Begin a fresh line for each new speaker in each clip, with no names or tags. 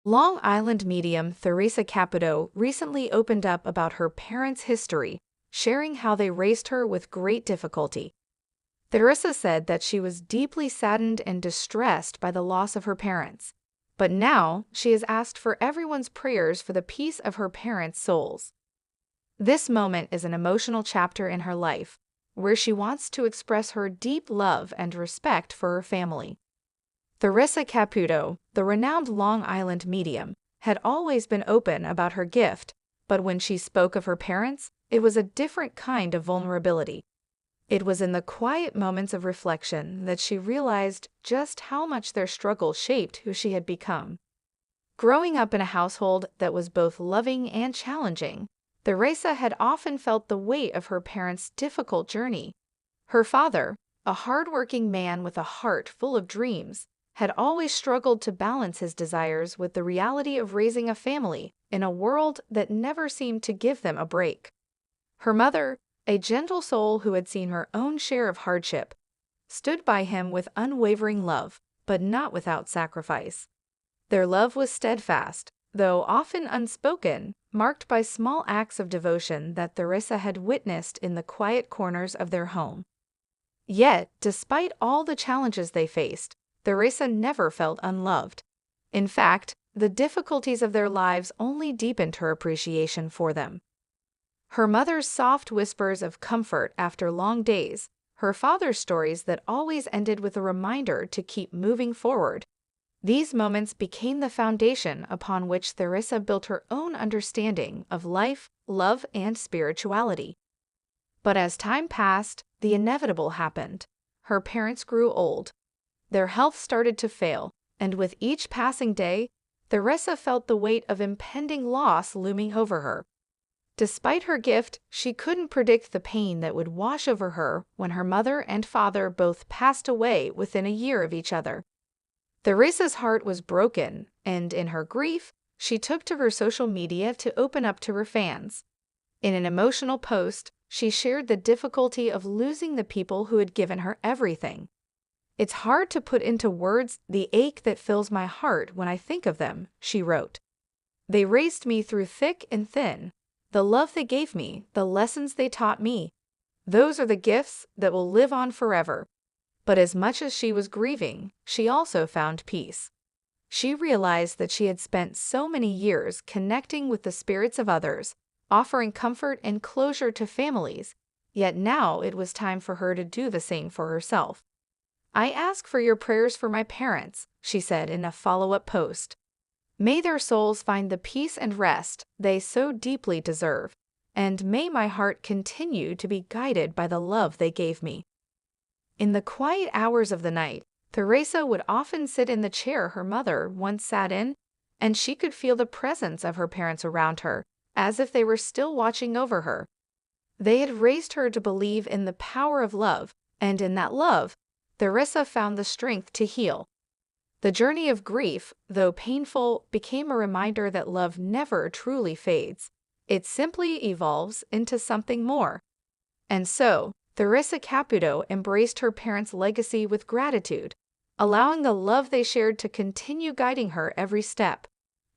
Long Island medium Theresa Caputo recently opened up about her parents' history, sharing how they raised her with great difficulty. Theresa said that she was deeply saddened and distressed by the loss of her parents, but now she has asked for everyone's prayers for the peace of her parents' souls. This moment is an emotional chapter in her life, where she wants to express her deep love and respect for her family. Theresa Caputo, the renowned Long Island medium, had always been open about her gift, but when she spoke of her parents, it was a different kind of vulnerability. It was in the quiet moments of reflection that she realized just how much their struggle shaped who she had become. Growing up in a household that was both loving and challenging, Theresa had often felt the weight of her parents' difficult journey. Her father, a hardworking man with a heart full of dreams, had always struggled to balance his desires with the reality of raising a family in a world that never seemed to give them a break. Her mother, a gentle soul who had seen her own share of hardship, stood by him with unwavering love, but not without sacrifice. Their love was steadfast, though often unspoken, marked by small acts of devotion that Theresa had witnessed in the quiet corners of their home. Yet, despite all the challenges they faced, Theresa never felt unloved. In fact, the difficulties of their lives only deepened her appreciation for them. Her mother's soft whispers of comfort after long days, her father's stories that always ended with a reminder to keep moving forward. These moments became the foundation upon which Theresa built her own understanding of life, love, and spirituality. But as time passed, the inevitable happened. Her parents grew old. Their health started to fail, and with each passing day, Theresa felt the weight of impending loss looming over her. Despite her gift, she couldn't predict the pain that would wash over her when her mother and father both passed away within a year of each other. Theresa's heart was broken, and in her grief, she took to her social media to open up to her fans. In an emotional post, she shared the difficulty of losing the people who had given her everything. "It's hard to put into words the ache that fills my heart when I think of them," she wrote. "They raised me through thick and thin. The love they gave me, the lessons they taught me, those are the gifts that will live on forever." But as much as she was grieving, she also found peace. She realized that she had spent so many years connecting with the spirits of others, offering comfort and closure to families, yet now it was time for her to do the same for herself. "I ask for your prayers for my parents," she said in a follow-up post. "May their souls find the peace and rest they so deeply deserve, and may my heart continue to be guided by the love they gave me." In the quiet hours of the night, Theresa would often sit in the chair her mother once sat in, and she could feel the presence of her parents around her, as if they were still watching over her. They had raised her to believe in the power of love, and in that love, Theresa found the strength to heal. The journey of grief, though painful, became a reminder that love never truly fades. It simply evolves into something more. And so, Theresa Caputo embraced her parents' legacy with gratitude, allowing the love they shared to continue guiding her every step.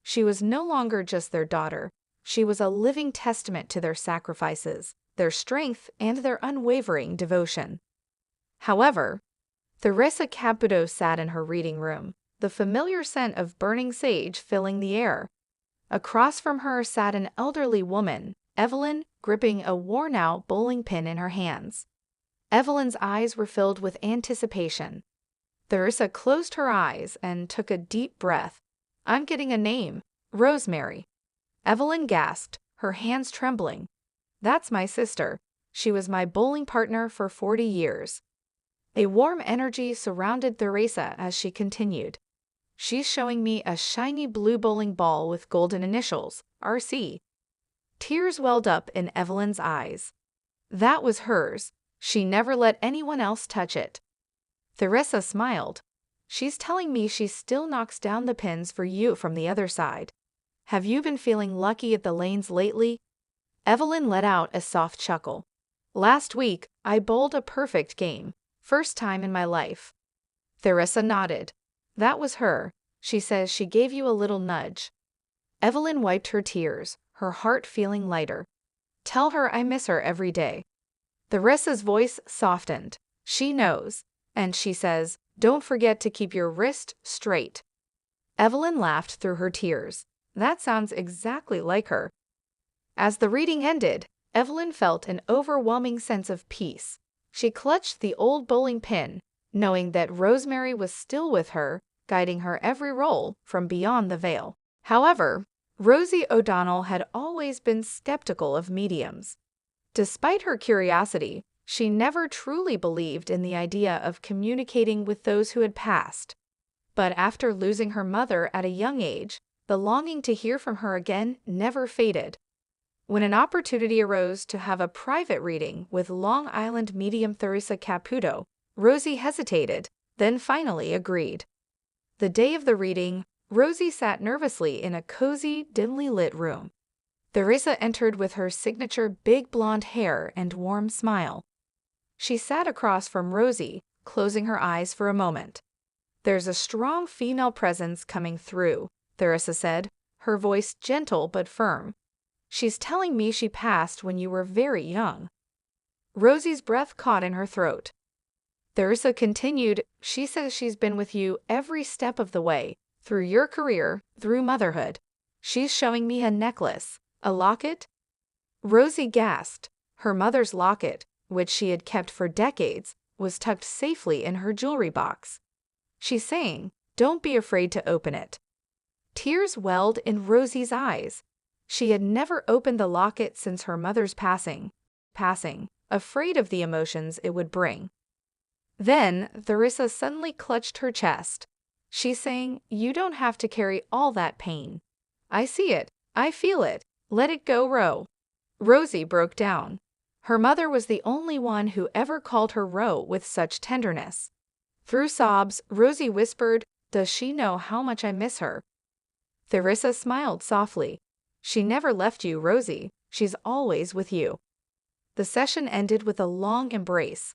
She was no longer just their daughter. She was a living testament to their sacrifices, their strength, and their unwavering devotion. However, Theresa Caputo sat in her reading room, the familiar scent of burning sage filling the air. Across from her sat an elderly woman, Evelyn, gripping a worn-out bowling pin in her hands. Evelyn's eyes were filled with anticipation. Theresa closed her eyes and took a deep breath. "I'm getting a name. Rosemary." Evelyn gasped, her hands trembling. "That's my sister. She was my bowling partner for 40 years. A warm energy surrounded Theresa as she continued. "She's showing me a shiny blue bowling ball with golden initials, RC. Tears welled up in Evelyn's eyes. That was hers. She never let anyone else touch it. Theresa smiled. "She's telling me she still knocks down the pins for you from the other side. Have you been feeling lucky at the lanes lately?" Evelyn let out a soft chuckle. "Last week, I bowled a perfect game. First time in my life." Theresa nodded. That was her. She says she gave you a little nudge. Evelyn wiped her tears, her heart feeling lighter. Tell her I miss her every day. Theresa's voice softened. She knows. And she says, don't forget to keep your wrist straight. Evelyn laughed through her tears. That sounds exactly like her. As the reading ended, Evelyn felt an overwhelming sense of peace. She clutched the old bowling pin, knowing that Rosemary was still with her, guiding her every roll from beyond the veil. However, Rosie O'Donnell had always been skeptical of mediums. Despite her curiosity, she never truly believed in the idea of communicating with those who had passed. But after losing her mother at a young age, the longing to hear from her again never faded. When an opportunity arose to have a private reading with Long Island medium Theresa Caputo, Rosie hesitated, then finally agreed. The day of the reading, Rosie sat nervously in a cozy, dimly lit room. Theresa entered with her signature big blonde hair and warm smile. She sat across from Rosie, closing her eyes for a moment. There's a strong female presence coming through, Theresa said, her voice gentle but firm. She's telling me she passed when you were very young. Rosie's breath caught in her throat. Theresa continued, she says she's been with you every step of the way, through your career, through motherhood. She's showing me a necklace, a locket. Rosie gasped. Her mother's locket, which she had kept for decades, was tucked safely in her jewelry box. She's saying, don't be afraid to open it. Tears welled in Rosie's eyes. She had never opened the locket since her mother's passing, afraid of the emotions it would bring. Then Theresa suddenly clutched her chest. She's saying, you don't have to carry all that pain. I see it. I feel it. Let it go, Ro. Rosie broke down. Her mother was the only one who ever called her Ro with such tenderness. Through sobs, Rosie whispered, does she know how much I miss her? Theresa smiled softly. She never left you, Rosie. She's always with you. The session ended with a long embrace.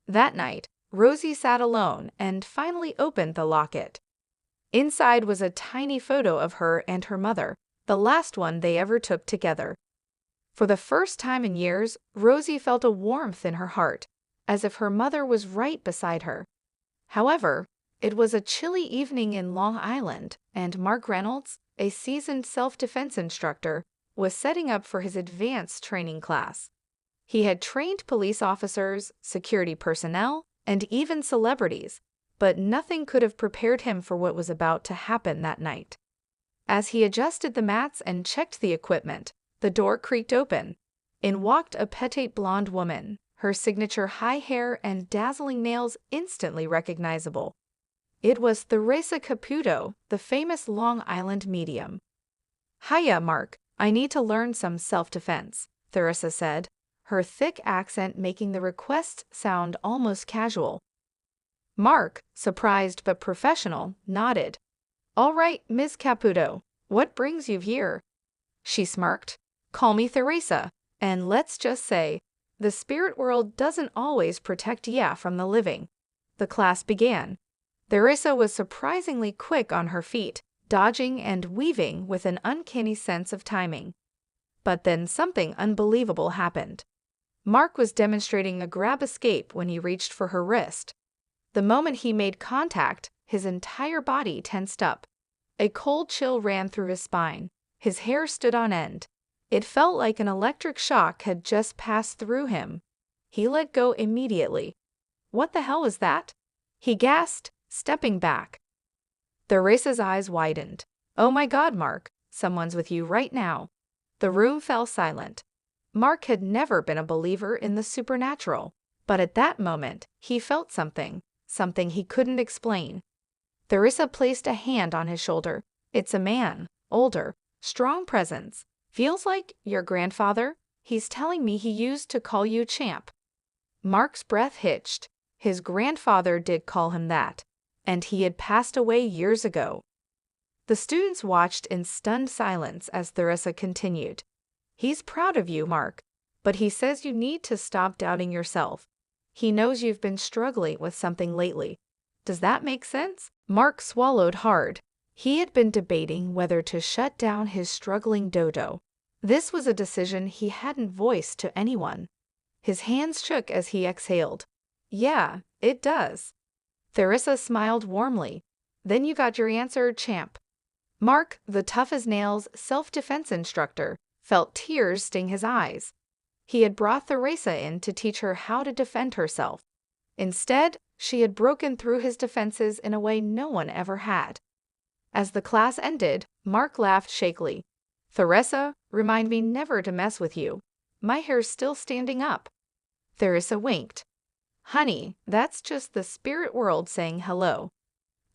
That night, Rosie sat alone and finally opened the locket. Inside was a tiny photo of her and her mother, the last one they ever took together. For the first time in years, Rosie felt a warmth in her heart, as if her mother was right beside her. However, it was a chilly evening in Long Island, and Mark Reynolds, a seasoned self-defense instructor, was setting up for his advanced training class. He had trained police officers, security personnel, and even celebrities, but nothing could have prepared him for what was about to happen that night. As he adjusted the mats and checked the equipment, the door creaked open. In walked a petite blonde woman, her signature high hair and dazzling nails instantly recognizable. It was Theresa Caputo, the famous Long Island medium. Hiya, Mark. I need to learn some self-defense, Theresa said, her thick accent making the request sound almost casual. Mark, surprised but professional, nodded. All right, Ms. Caputo, what brings you here? She smirked. Call me Theresa, and let's just say, the spirit world doesn't always protect ya from the living. The class began. Theresa was surprisingly quick on her feet, dodging and weaving with an uncanny sense of timing. But then something unbelievable happened. Mark was demonstrating a grab escape when he reached for her wrist. The moment he made contact, his entire body tensed up. A cold chill ran through his spine. His hair stood on end. It felt like an electric shock had just passed through him. He let go immediately. What the hell was that? He gasped, stepping back. Theresa's eyes widened. Oh my God, Mark, someone's with you right now. The room fell silent. Mark had never been a believer in the supernatural, but at that moment, he felt something he couldn't explain. Theresa placed a hand on his shoulder. It's a man, older, strong presence. Feels like your grandfather. He's telling me he used to call you champ. Mark's breath hitched. His grandfather did call him that, and he had passed away years ago. The students watched in stunned silence as Theresa continued. He's proud of you, Mark, but he says you need to stop doubting yourself. He knows you've been struggling with something lately. Does that make sense? Mark swallowed hard. He had been debating whether to shut down his struggling dodo. This was a decision he hadn't voiced to anyone. His hands shook as he exhaled. "Yeah, it does." Theresa smiled warmly. "Then you got your answer, champ." Mark, the tough-as-nails self-defense instructor, felt tears sting his eyes. He had brought Theresa in to teach her how to defend herself. Instead, she had broken through his defenses in a way no one ever had. As the class ended, Mark laughed shakily. "Theresa, remind me never to mess with you. My hair's still standing up." Theresa winked. "Honey, that's just the spirit world saying hello."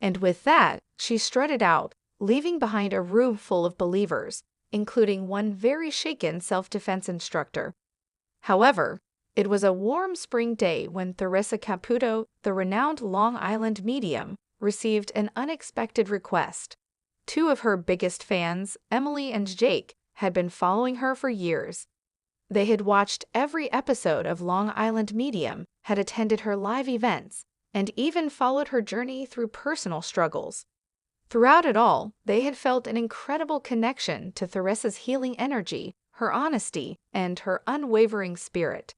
And with that, she strutted out, leaving behind a room full of believers, including one very shaken self-defense instructor. However, it was a warm spring day when Theresa Caputo, the renowned Long Island medium, received an unexpected request. Two of her biggest fans, Emily and Jake, had been following her for years. They had watched every episode of Long Island Medium, had attended her live events, and even followed her journey through personal struggles. Throughout it all, they had felt an incredible connection to Theresa's healing energy, her honesty, and her unwavering spirit.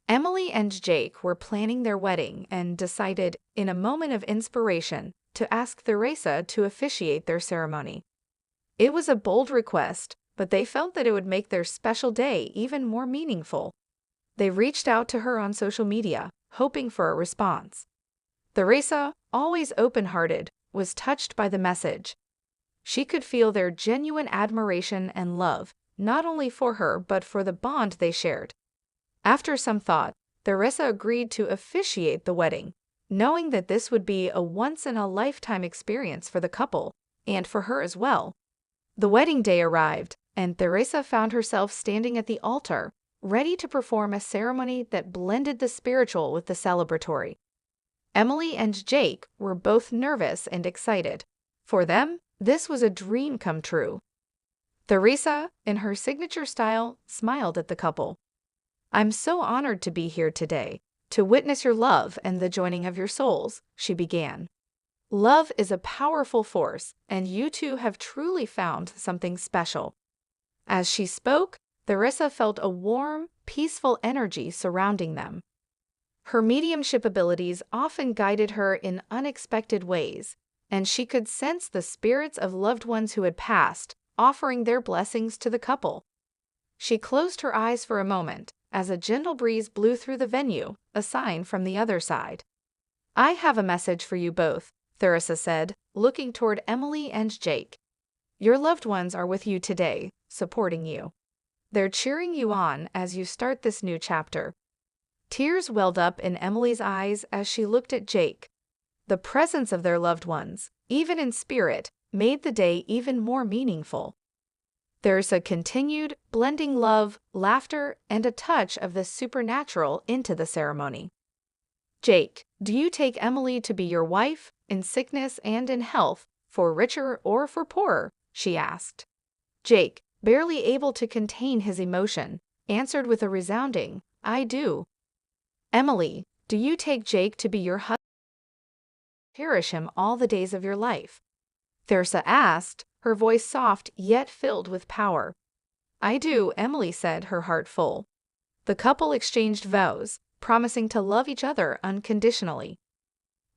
Emily and Jake were planning their wedding and decided, in a moment of inspiration, to ask Theresa to officiate their ceremony. It was a bold request, but they felt that it would make their special day even more meaningful. They reached out to her on social media, hoping for a response. Theresa, always open-hearted, was touched by the message. She could feel their genuine admiration and love, not only for her but for the bond they shared. After some thought, Theresa agreed to officiate the wedding, knowing that this would be a once-in-a-lifetime experience for the couple, and for her as well. The wedding day arrived, and Theresa found herself standing at the altar, ready to perform a ceremony that blended the spiritual with the celebratory. Emily and Jake were both nervous and excited. For them, this was a dream come true. Theresa, in her signature style, smiled at the couple. "I'm so honored to be here today, to witness your love and the joining of your souls," she began. "Love is a powerful force, and you two have truly found something special." As she spoke, Theresa felt a warm, peaceful energy surrounding them. Her mediumship abilities often guided her in unexpected ways, and she could sense the spirits of loved ones who had passed, offering their blessings to the couple. She closed her eyes for a moment, as a gentle breeze blew through the venue, a sign from the other side. "I have a message for you both," Theresa said, looking toward Emily and Jake. "Your loved ones are with you today, supporting you. They're cheering you on as you start this new chapter." Tears welled up in Emily's eyes as she looked at Jake. The presence of their loved ones, even in spirit, made the day even more meaningful. Theresa continued, blending love, laughter, and a touch of the supernatural into the ceremony. "Jake, do you take Emily to be your wife, in sickness and in health, for richer or for poorer?" she asked. Jake, barely able to contain his emotion, answered with a resounding, "I do." "Emily, do you take Jake to be your husband? Cherish him all the days of your life?" Theresa asked, her voice soft yet filled with power. "I do," Emily said, her heart full. The couple exchanged vows, promising to love each other unconditionally.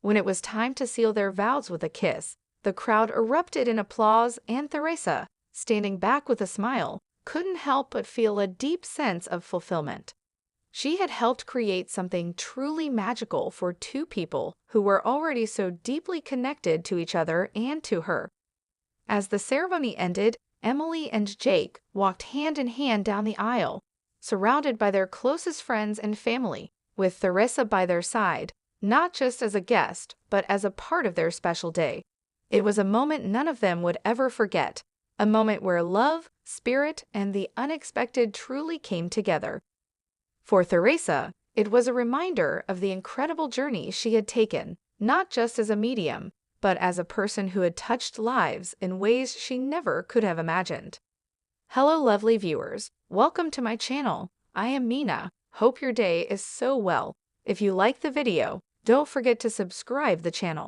When it was time to seal their vows with a kiss, the crowd erupted in applause, and Theresa, standing back with a smile, couldn't help but feel a deep sense of fulfillment. She had helped create something truly magical for two people who were already so deeply connected to each other and to her. As the ceremony ended, Emily and Jake walked hand in hand down the aisle, surrounded by their closest friends and family, with Theresa by their side, not just as a guest, but as a part of their special day. It was a moment none of them would ever forget, a moment where love, spirit, and the unexpected truly came together. For Theresa, it was a reminder of the incredible journey she had taken, not just as a medium, but as a person who had touched lives in ways she never could have imagined. Hello, lovely viewers. Welcome to my channel. I am Mina. Hope your day is so well. If you like the video, don't forget to subscribe the channel.